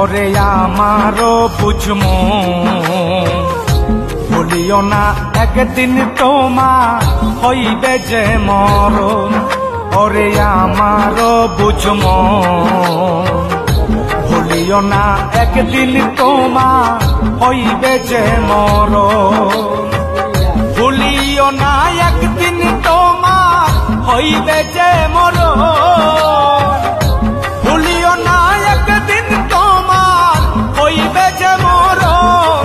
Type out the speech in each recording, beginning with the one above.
ওরে আমারও বুঝমো ভুলিও না একদিন তোমার হইবে যে মরণ। ওরে আমারও বুঝমো ভুলিও না একদিন তোমার হইবে যে মরণ। ভুলিও না একদিন তোমার হইবে যে মরণ। ভুলিও না একদিন তোমার হইবে যে মরণ।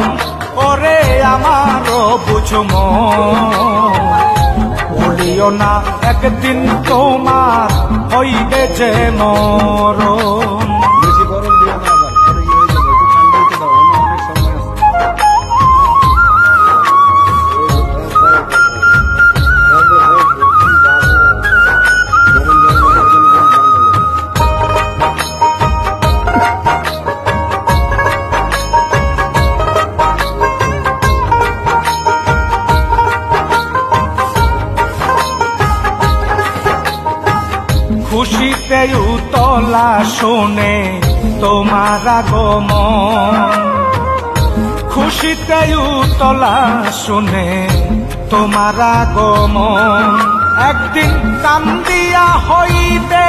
ওরে আমারও বুঝমো ভুলিও না একদিন তোমার হইবে যে মরণ। খুশিতে উতলা শুনে তোমার আগমন। খুশিতে উতলা শুনে তোমার আগমন। একদিন কান্দিয়া হইবে